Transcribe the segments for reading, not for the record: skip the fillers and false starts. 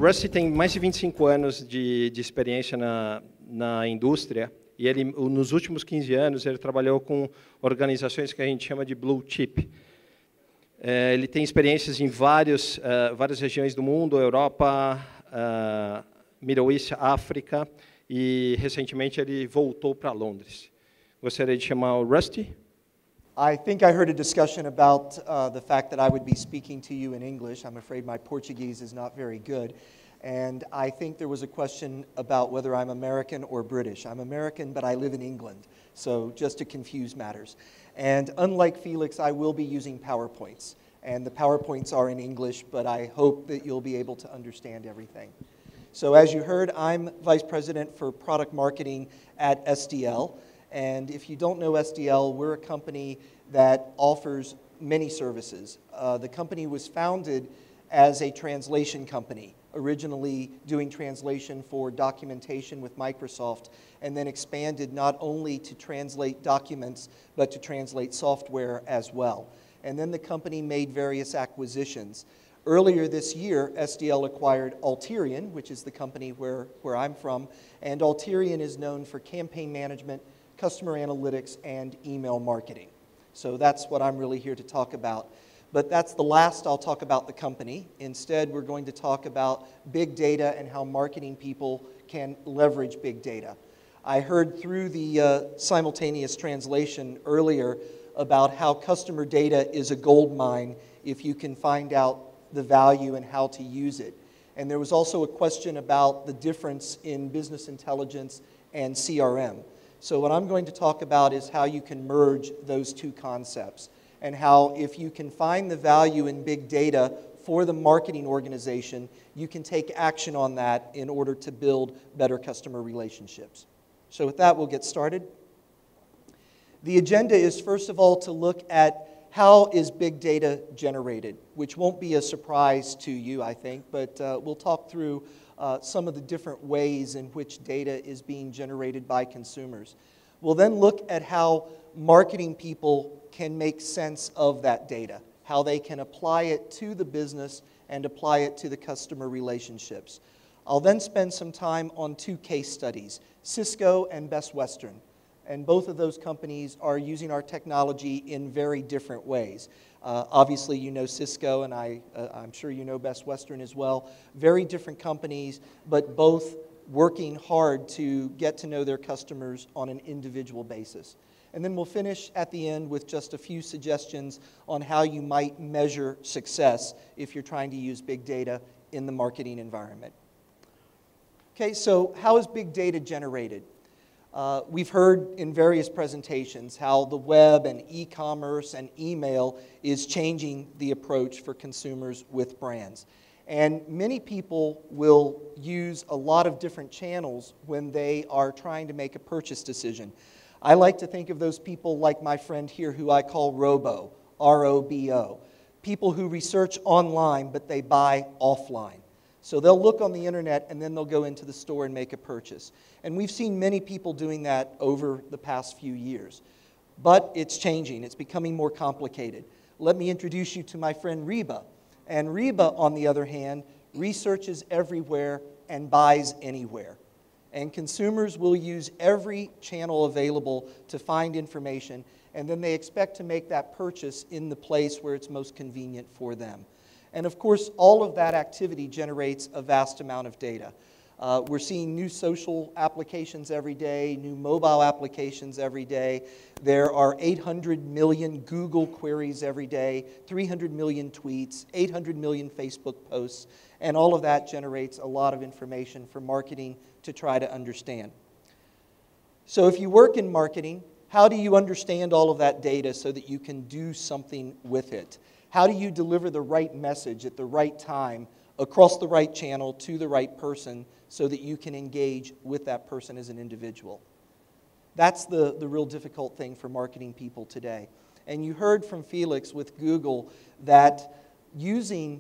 Rusty tem mais de 25 anos de experiência na indústria, e ele, nos últimos 15 anos, ele trabalhou com organizações que a gente chama de blue chip. Ele tem experiências em várias regiões do mundo, Europa, Middle East, África, e recentemente ele voltou para Londres. Gostaria de chamar o Rusty. I think I heard a discussion about the fact that I would be speaking to you in English. I'm afraid my Portuguese is not very good. And I think there was a question about whether I'm American or British. I'm American, but I live in England, so just to confuse matters. And unlike Felix, I will be using PowerPoints. And the PowerPoints are in English, but I hope that you'll be able to understand everything. So as you heard, I'm Vice President for Product Marketing at SDL. And if you don't know SDL, we're a company that offers many services. The company was founded as a translation company, originally doing translation for documentation with Microsoft, and then expanded not only to translate documents, but to translate software as well. And then the company made various acquisitions. Earlier this year, SDL acquired Alterian, which is the company where I'm from, and Alterian is known for campaign management, customer analytics, and email marketing. So that's what I'm really here to talk about. But that's the last I'll talk about the company. Instead, we're going to talk about big data and how marketing people can leverage big data. I heard through the simultaneous translation earlier about how customer data is a gold mine if you can find out the value and how to use it. And there was also a question about the difference in business intelligence and CRM. So what I'm going to talk about is how you can merge those two concepts, and how if you can find the value in big data for the marketing organization, you can take action on that in order to build better customer relationships. So with that, we'll get started. The agenda is, first of all, to look at how is big data generated, which won't be a surprise to you, I think, but we'll talk through some of the different ways in which data is being generated by consumers. We'll then look at how marketing people can make sense of that data, how they can apply it to the business and apply it to the customer relationships. I'll then spend some time on two case studies, Cisco and Best Western. And both of those companies are using our technology in very different ways. Obviously, you know Cisco, and I'm sure you know Best Western as well. Very different companies, but both working hard to get to know their customers on an individual basis. And then we'll finish at the end with just a few suggestions on how you might measure success if you're trying to use big data in the marketing environment. Okay, so how is big data generated? We've heard in various presentations how the web and e-commerce and email is changing the approach for consumers with brands. And many people will use a lot of different channels when they are trying to make a purchase decision. I like to think of those people like my friend here who I call Robo, R-O-B-O. People who research online, but they buy offline. So they'll look on the internet and then they'll go into the store and make a purchase. And we've seen many people doing that over the past few years. But it's changing. It's becoming more complicated. Let me introduce you to my friend Reba. And Reba, on the other hand, researches everywhere and buys anywhere. And consumers will use every channel available to find information, and then they expect to make that purchase in the place where it's most convenient for them. And of course, all of that activity generates a vast amount of data. We're seeing new social applications every day, new mobile applications every day. There are 800 million Google queries every day, 300 million tweets, 800 million Facebook posts, and all of that generates a lot of information for marketing to try to understand. So if you work in marketing, how do you understand all of that data so that you can do something with it? How do you deliver the right message at the right time, across the right channel, to the right person, so that you can engage with that person as an individual? That's the real difficult thing for marketing people today. And you heard from Felix with Google that using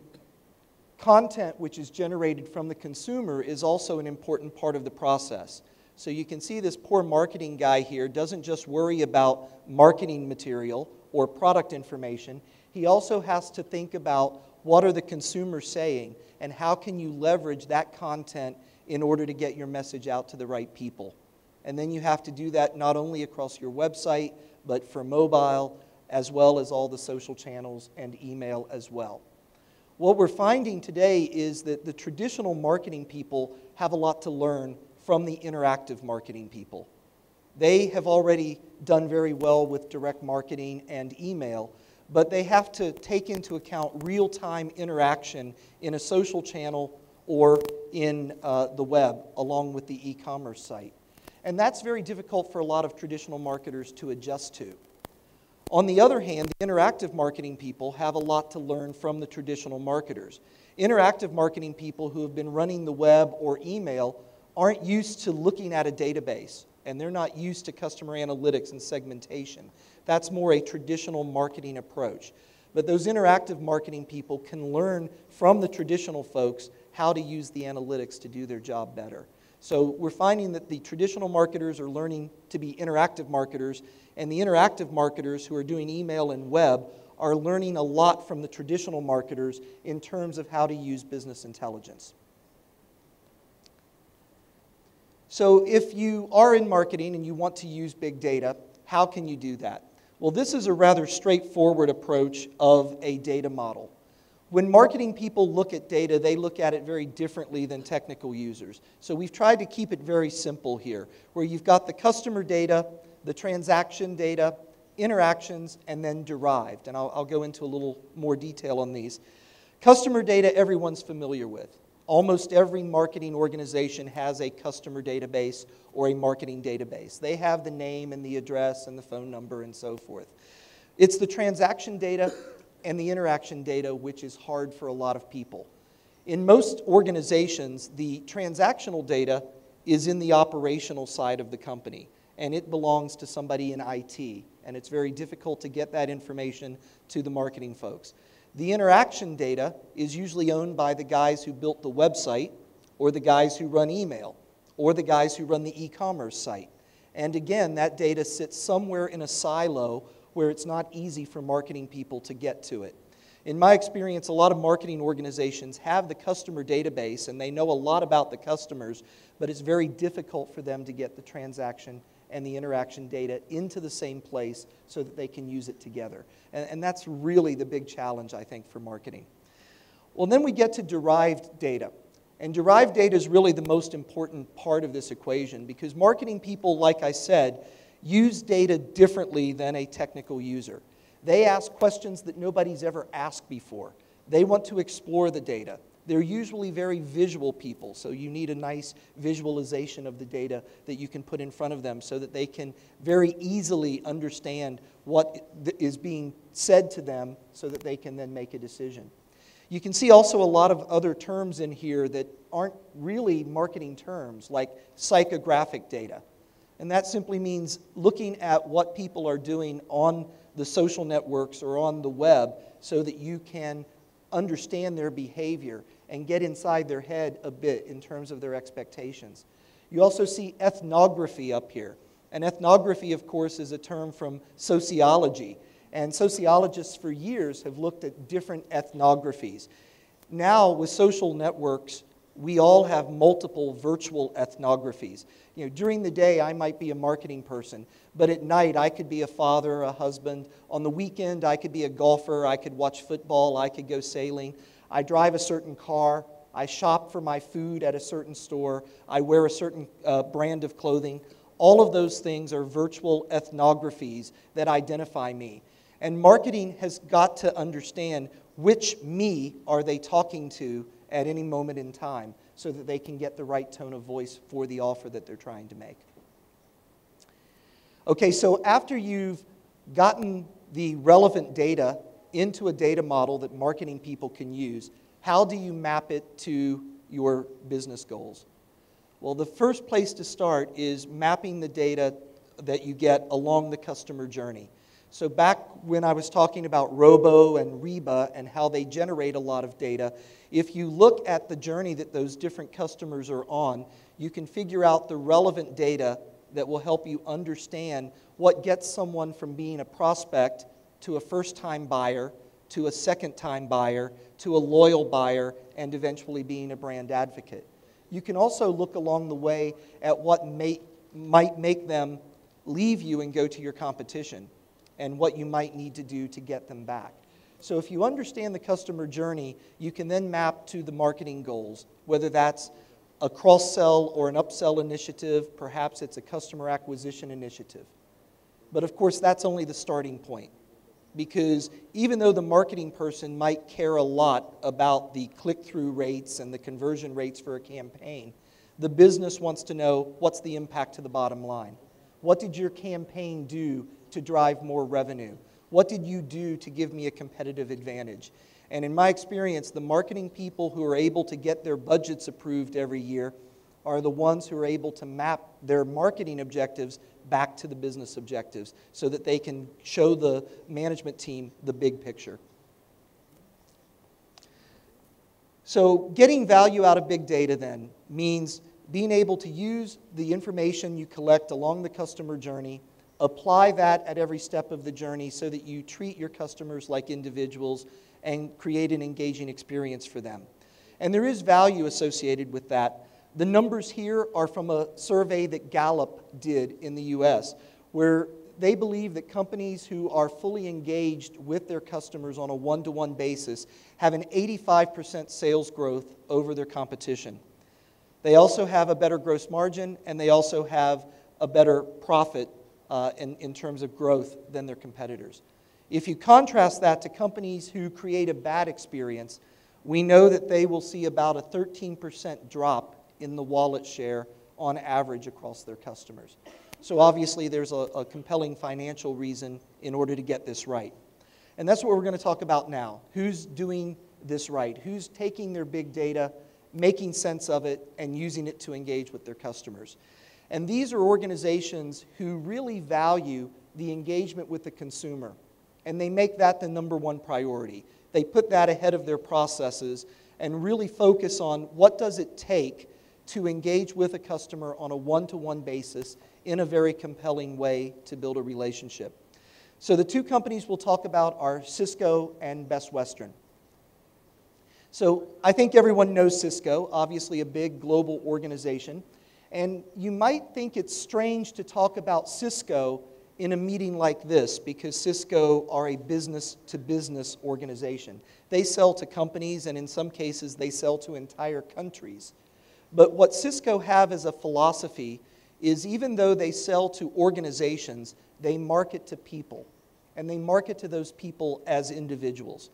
content which is generated from the consumer is also an important part of the process. So you can see this poor marketing guy here doesn't just worry about marketing material or product information. He also has to think about what are the consumers saying, and how can you leverage that content in order to get your message out to the right people. And then you have to do that not only across your website, but for mobile, as well as all the social channels and email as well. What we're finding today is that the traditional marketing people have a lot to learn from the interactive marketing people. They have already done very well with direct marketing and email, but they have to take into account real-time interaction in a social channel or in the web, along with the e-commerce site. And that's very difficult for a lot of traditional marketers to adjust to. On the other hand, the interactive marketing people have a lot to learn from the traditional marketers. Interactive marketing people who have been running the web or email aren't used to looking at a database, and they're not used to customer analytics and segmentation. That's more a traditional marketing approach. But those interactive marketing people can learn from the traditional folks how to use the analytics to do their job better. So we're finding that the traditional marketers are learning to be interactive marketers, and the interactive marketers who are doing email and web are learning a lot from the traditional marketers in terms of how to use business intelligence. So if you are in marketing and you want to use big data, how can you do that? Well, this is a rather straightforward approach of a data model. When marketing people look at data, they look at it very differently than technical users. So we've tried to keep it very simple here, where you've got the customer data, the transaction data, interactions, and then derived. And I'll go into a little more detail on these. Customer data everyone's familiar with. Almost every marketing organization has a customer database or a marketing database. They have the name and the address and the phone number and so forth. It's the transaction data and the interaction data which is hard for a lot of people. In most organizations, the transactional data is in the operational side of the company, and it belongs to somebody in IT, and it's very difficult to get that information to the marketing folks. The interaction data is usually owned by the guys who built the website, or the guys who run email, or the guys who run the e-commerce site. And again, that data sits somewhere in a silo where it's not easy for marketing people to get to it. In my experience, a lot of marketing organizations have the customer database and they know a lot about the customers, but it's very difficult for them to get the transaction and the interaction data into the same place so that they can use it together. And that's really the big challenge, I think, for marketing. Well, then we get to derived data. And derived data is really the most important part of this equation because marketing people, like I said, use data differently than a technical user. They ask questions that nobody's ever asked before. They want to explore the data. They're usually very visual people, so you need a nice visualization of the data that you can put in front of them so that they can very easily understand what is being said to them so that they can then make a decision. You can see also a lot of other terms in here that aren't really marketing terms, like psychographic data. And that simply means looking at what people are doing on the social networks or on the web so that you can understand their behavior and get inside their head a bit in terms of their expectations. You also see ethnography up here. And ethnography, of course, is a term from sociology. And sociologists for years have looked at different ethnographies. Now, with social networks, we all have multiple virtual ethnographies. You know, during the day, I might be a marketing person, but at night, I could be a father, a husband. On the weekend, I could be a golfer, I could watch football, I could go sailing. I drive a certain car, I shop for my food at a certain store, I wear a certain brand of clothing. All of those things are virtual ethnographies that identify me. And marketing has got to understand which me are they talking to at any moment in time so that they can get the right tone of voice for the offer that they're trying to make. Okay, so after you've gotten the relevant data into a data model that marketing people can use, how do you map it to your business goals? Well, the first place to start is mapping the data that you get along the customer journey. So back when I was talking about Robo and Reba and how they generate a lot of data, if you look at the journey that those different customers are on, you can figure out the relevant data that will help you understand what gets someone from being a prospect to a first-time buyer to a second-time buyer, to a loyal buyer, and eventually being a brand advocate. You can also look along the way at what might make them leave you and go to your competition, and what you might need to do to get them back. So if you understand the customer journey, you can then map to the marketing goals, whether that's a cross-sell or an upsell initiative, perhaps it's a customer acquisition initiative. But of course, that's only the starting point, because even though the marketing person might care a lot about the click-through rates and the conversion rates for a campaign, the business wants to know, what's the impact to the bottom line? What did your campaign do to drive more revenue? What did you do to give me a competitive advantage? And in my experience, the marketing people who are able to get their budgets approved every year are the ones who are able to map their marketing objectives back to the business objectives so that they can show the management team the big picture. So getting value out of big data then means being able to use the information you collect along the customer journey, apply that at every step of the journey so that you treat your customers like individuals and create an engaging experience for them. And there is value associated with that. The numbers here are from a survey that Gallup did in the US, where they believe that companies who are fully engaged with their customers on a one-to-one basis have an 85% sales growth over their competition. They also have a better gross margin, and they also have a better profit in terms of growth than their competitors. If you contrast that to companies who create a bad experience, we know that they will see about a 13% drop in the wallet share on average across their customers. So obviously there's a compelling financial reason in order to get this right. And that's what we're going to talk about now. Who's doing this right? Who's taking their big data, making sense of it, and using it to engage with their customers? And these are organizations who really value the engagement with the consumer. And they make that the number one priority. They put that ahead of their processes and really focus on what does it take to engage with a customer on a one-to-one basis in a very compelling way to build a relationship. So the two companies we'll talk about are Cisco and Best Western. So I think everyone knows Cisco, obviously a big global organization. And you might think it's strange to talk about Cisco in a meeting like this, because Cisco are a business-to-business organization. They sell to companies, and in some cases, they sell to entire countries. But what Cisco have as a philosophy is, even though they sell to organizations, they market to people. And they market to those people as individuals.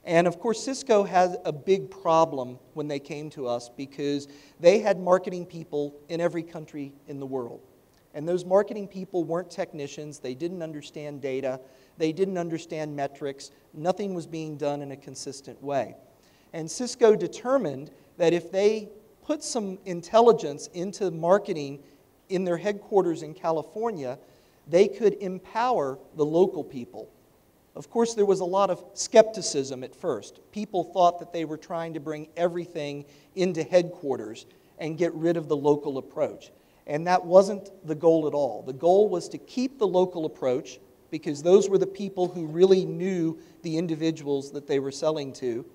And of course, Cisco had a big problem when they came to us, because they had marketing people in every country in the world. And those marketing people weren't technicians. They didn't understand data. They didn't understand metrics. Nothing was being done in a consistent way. And Cisco determined that if they put some intelligence into marketing in their headquarters in California, they could empower the local people. Of course, there was a lot of skepticism at first. People thought that they were trying to bring everything into headquarters and get rid of the local approach. And that wasn't the goal at all. The goal was to keep the local approach, because those were the people who really knew the individuals that they were selling to.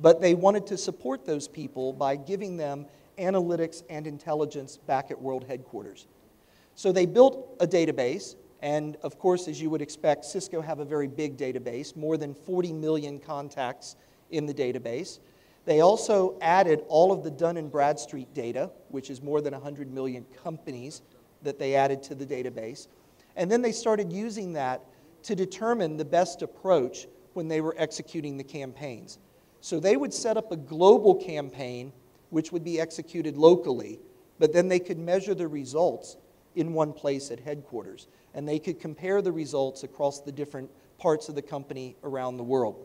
But they wanted to support those people by giving them analytics and intelligence back at world headquarters. So they built a database. And of course, as you would expect, Cisco have a very big database, more than 40 million contacts in the database. They also added all of the Dun & Bradstreet data, which is more than 100 million companies that they added to the database. And then they started using that to determine the best approach when they were executing the campaigns. So they would set up a global campaign, which would be executed locally, but then they could measure the results in one place at headquarters. And they could compare the results across the different parts of the company around the world.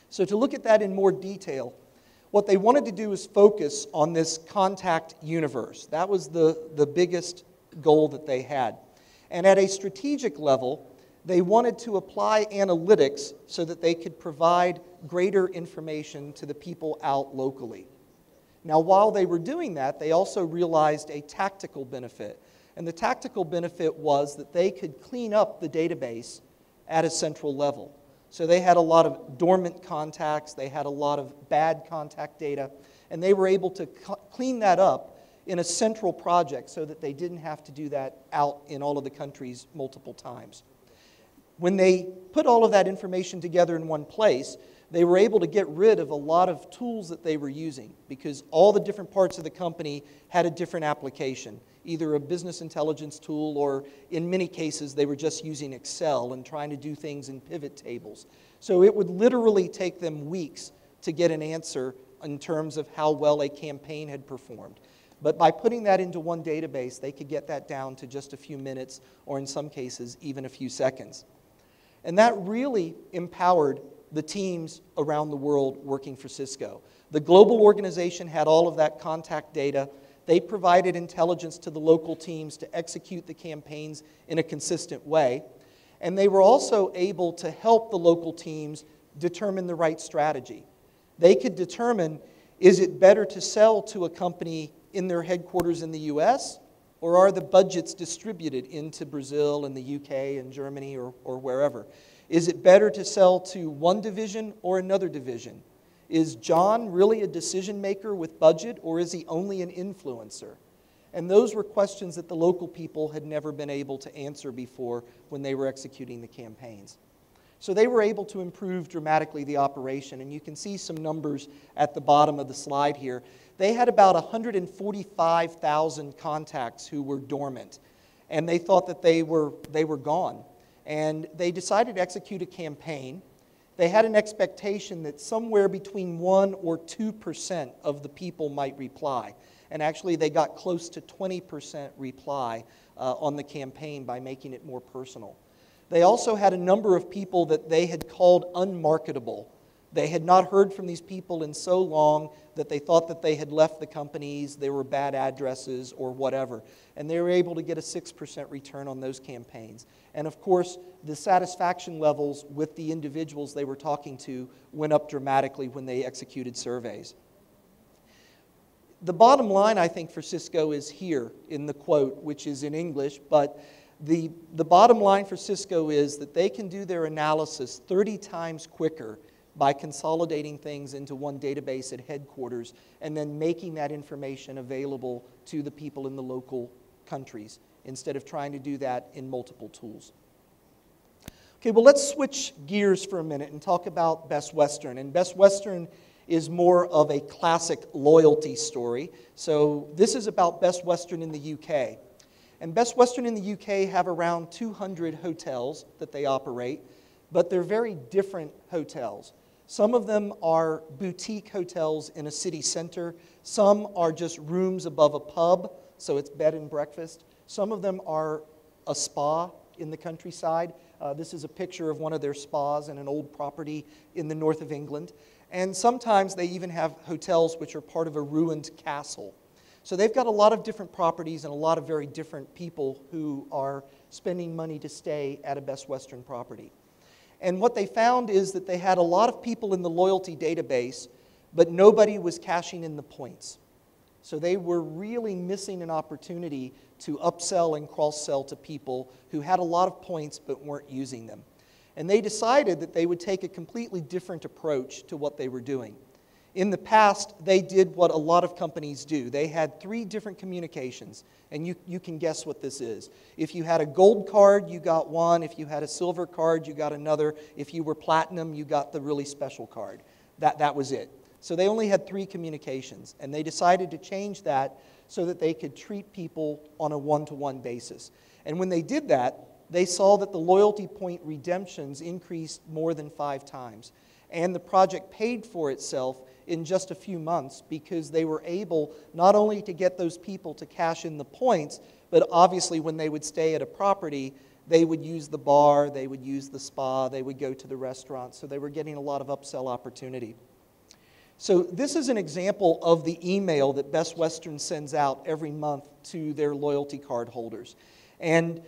So to look at that in more detail, what they wanted to do is focus on this contact universe. That was the biggest goal that they had. And at a strategic level, they wanted to apply analytics so that they could provide greater information to the people out locally. Now, while they were doing that, they also realized a tactical benefit. And the tactical benefit was that they could clean up the database at a central level. So they had a lot of dormant contacts, they had a lot of bad contact data, and they were able to clean that up in a central project so that they didn't have to do that out in all of the countries multiple times. When they put all of that information together in one place, they were able to get rid of a lot of tools that they were using because all the different parts of the company had a different application, either a business intelligence tool or in many cases they were just using Excel and trying to do things in pivot tables. So it would literally take them weeks to get an answer in terms of how well a campaign had performed. But by putting that into one database, they could get that down to just a few minutes or in some cases even a few seconds. And that really empowered the teams around the world working for Cisco. The global organization had all of that contact data. They provided intelligence to the local teams to execute the campaigns in a consistent way. And they were also able to help the local teams determine the right strategy. They could determine, is it better to sell to a company in their headquarters in the US, or are the budgets distributed into Brazil and the UK and Germany or wherever? Is it better to sell to one division or another division? Is John really a decision maker with budget, or is he only an influencer? And those were questions that the local people had never been able to answer before when they were executing the campaigns. So they were able to improve dramatically the operation, and you can see some numbers at the bottom of the slide here. They had about 145,000 contacts who were dormant, and they thought that they were gone. And they decided to execute a campaign. They had an expectation that somewhere between 1 or 2% of the people might reply. And actually, they got close to 20% reply on the campaign by making it more personal. They also had a number of people that they had called unmarketable. They had not heard from these people in so long that they thought that they had left the companies, they were bad addresses or whatever. And they were able to get a 6% return on those campaigns. And of course, the satisfaction levels with the individuals they were talking to went up dramatically when they executed surveys. The bottom line, I think, for Cisco is here in the quote, which is in English, but the bottom line for Cisco is that they can do their analysis 30 times quicker by consolidating things into one database at headquarters and then making that information available to the people in the local countries instead of trying to do that in multiple tools. Okay, well, let's switch gears for a minute and talk about Best Western. And Best Western is more of a classic loyalty story. So this is about Best Western in the UK. And Best Western in the UK have around 200 hotels that they operate, but they're very different hotels. Some of them are boutique hotels in a city center. Some are just rooms above a pub, so it's bed and breakfast. Some of them are a spa in the countryside. This is a picture of one of their spas in an old property in the north of England. And sometimes they even have hotels which are part of a ruined castle. So they've got a lot of different properties and a lot of very different people who are spending money to stay at a Best Western property. And what they found is that they had a lot of people in the loyalty database, but nobody was cashing in the points. So they were really missing an opportunity to upsell and cross-sell to people who had a lot of points but weren't using them. And they decided that they would take a completely different approach to what they were doing. In the past, they did what a lot of companies do. They had 3 different communications, and you can guess what this is. If you had a gold card, you got one. If you had a silver card, you got another. If you were platinum, you got the really special card. That was it. So they only had 3 communications, and they decided to change that so that they could treat people on a one-to-one basis. And when they did that, they saw that the loyalty point redemptions increased more than 5 times. And the project paid for itself in just a few months because they were able not only to get those people to cash in the points, but obviously when they would stay at a property, they would use the bar, they would use the spa, they would go to the restaurant. So they were getting a lot of upsell opportunity. So this is an example of the email that Best Western sends out every month to their loyalty card holders. And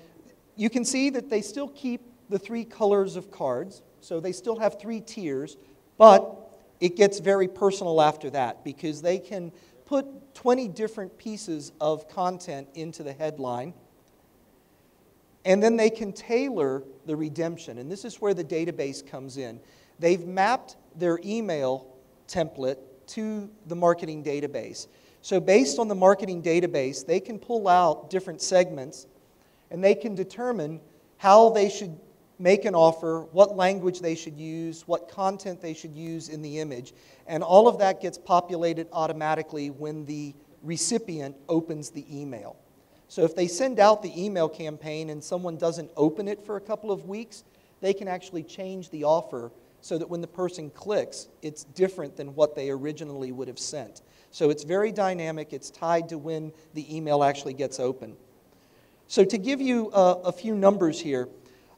you can see that they still keep the 3 colors of cards. So they still have 3 tiers, but it gets very personal after that because they can put 20 different pieces of content into the headline. And then they can tailor the redemption. And this is where the database comes in. They've mapped their email template to the marketing database. So based on the marketing database, they can pull out different segments and they can determine how they should make an offer, what language they should use, what content they should use in the image. And all of that gets populated automatically when the recipient opens the email. So if they send out the email campaign and someone doesn't open it for a couple of weeks, they can actually change the offer so that when the person clicks, it's different than what they originally would have sent. So it's very dynamic. It's tied to when the email actually gets open. So to give you a few numbers here,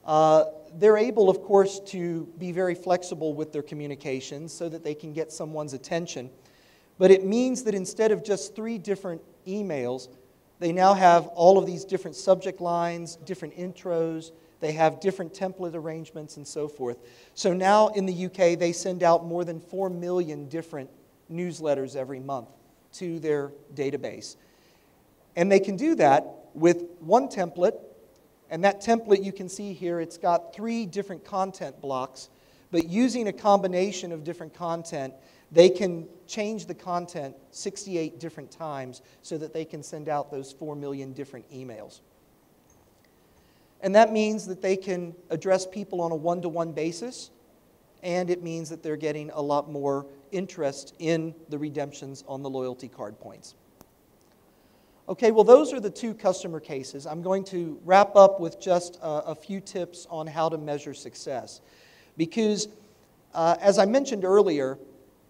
they're able, of course, to be very flexible with their communications so that they can get someone's attention. But it means that instead of just 3 different emails, they now have all of these different subject lines, different intros. They have different template arrangements and so forth. So now in the UK, they send out more than 4 million different newsletters every month to their database. And they can do that with one template. And that template you can see here, it's got 3 different content blocks. But using a combination of different content, they can change the content 68 different times so that they can send out those 4 million different emails. And that means that they can address people on a one-to-one basis, and it means that they're getting a lot more interest in the redemptions on the loyalty card points. Okay, well, those are the 2 customer cases. I'm going to wrap up with just a few tips on how to measure success. Because, as I mentioned earlier,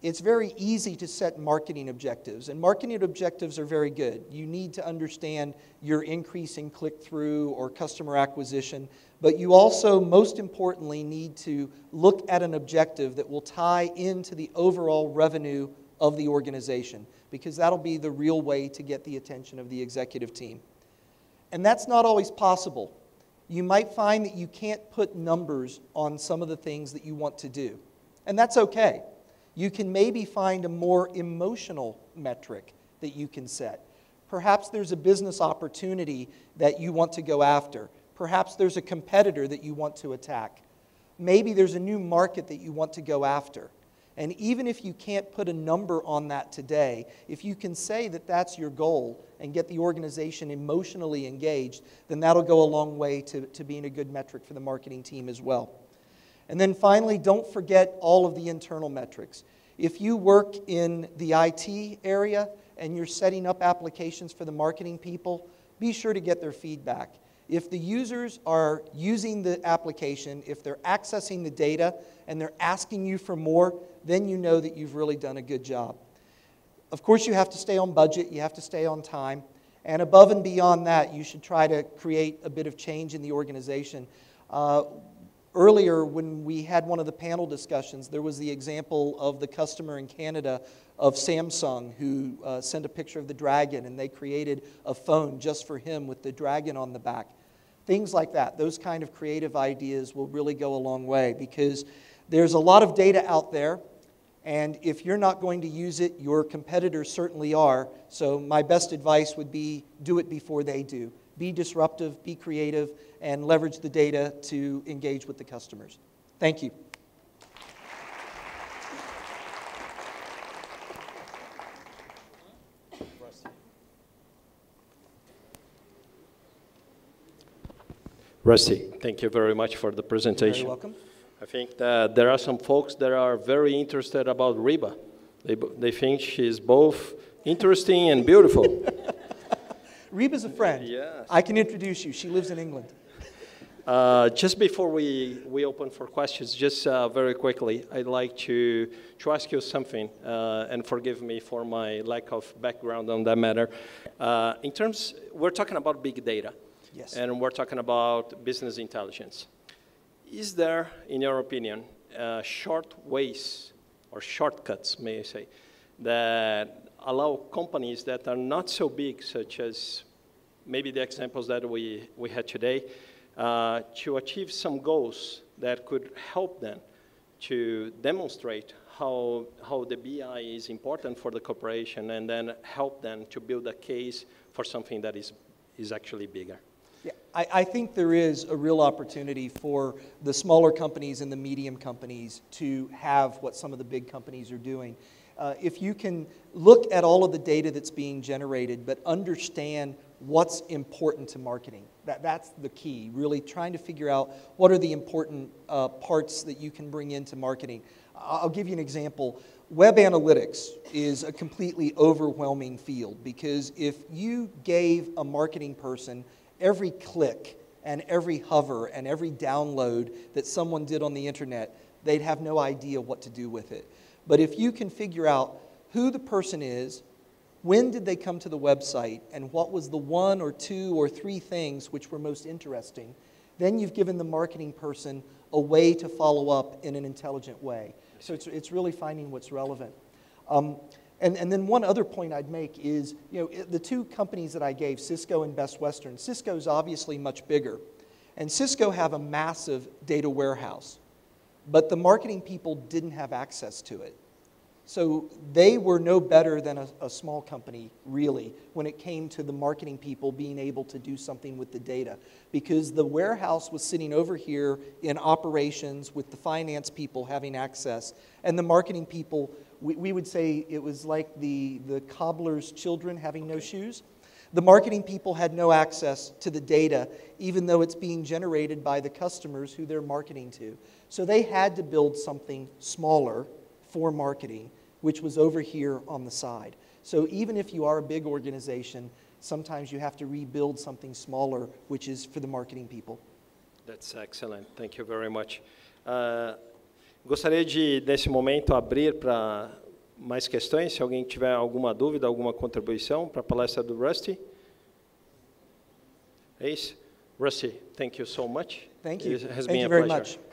it's very easy to set marketing objectives. And marketing objectives are very good. You need to understand your increase in click-through or customer acquisition. But you also, most importantly, need to look at an objective that will tie into the overall revenue of the organization, because that'll be the real way to get the attention of the executive team. And that's not always possible. You might find that you can't put numbers on some of the things that you want to do. And that's okay. You can maybe find a more emotional metric that you can set. Perhaps there's a business opportunity that you want to go after. Perhaps there's a competitor that you want to attack. Maybe there's a new market that you want to go after. And even if you can't put a number on that today, if you can say that that's your goal and get the organization emotionally engaged, then that'll go a long way to being a good metric for the marketing team as well. And then finally, don't forget all of the internal metrics. If you work in the IT area and you're setting up applications for the marketing people, be sure to get their feedback. If the users are using the application, if they're accessing the data and they're asking you for more, then you know that you've really done a good job. Of course, you have to stay on budget, you have to stay on time, and above and beyond that, you should try to create a bit of change in the organization. Earlier, when we had one of the panel discussions, there was the example of the customer in Canada of Samsung who sent a picture of the dragon, and they created a phone just for him with the dragon on the back. Things like that, those kind of creative ideas will really go a long way, because there's a lot of data out there, and if you're not going to use it, your competitors certainly are. So my best advice would be do it before they do. Be disruptive, be creative, and leverage the data to engage with the customers. Thank you. Rusty, thank you very much for the presentation. You're welcome. I think that there are some folks that are very interested about Reba. They think she's both interesting and beautiful. Reba's a friend. Yes. I can introduce you. She lives in England. Just before we open for questions, just very quickly, I'd like to ask you something, and forgive me for my lack of background on that matter. We're talking about big data. Yes. And we're talking about business intelligence. Is there, in your opinion, short ways or shortcuts, may I say, that allow companies that are not so big, such as maybe the examples that we had today, to achieve some goals that could help them to demonstrate how the BI is important for the corporation, and then help them to build a case for something that is actually bigger? Yeah. I think there is a real opportunity for the smaller companies and the medium companies to have what some of the big companies are doing. If you can look at all of the data that's being generated, but understand what's important to marketing, that's the key, really trying to figure out what are the important parts that you can bring into marketing. I'll give you an example. Web analytics is a completely overwhelming field because if you gave a marketing person every click and every hover and every download that someone did on the internet, they'd have no idea what to do with it. But if you can figure out who the person is, when did they come to the website, and what was the one or two or three things which were most interesting, then you've given the marketing person a way to follow up in an intelligent way. So it's really finding what's relevant. And then one other point I'd make is, the two companies that I gave, Cisco and Best Western, Cisco's obviously much bigger. And Cisco have a massive data warehouse, but the marketing people didn't have access to it. So they were no better than a small company, really, when it came to the marketing people being able to do something with the data. Because the warehouse was sitting over here in operations with the finance people having access, and the marketing people, we would say it was like the cobbler's children having no shoes. The marketing people had no access to the data, even though it's being generated by the customers who they're marketing to. So they had to build something smaller for marketing, which was over here on the side. So even if you are a big organization, sometimes you have to rebuild something smaller, which is for the marketing people. That's excellent. Thank you very much. Gostaria de, nesse momento, abrir para mais questões, se alguém tiver alguma dúvida, alguma contribuição para a palestra do Rusty. É isso? Rusty, thank you so much. Thank you. It has Thank been you a very pleasure. much.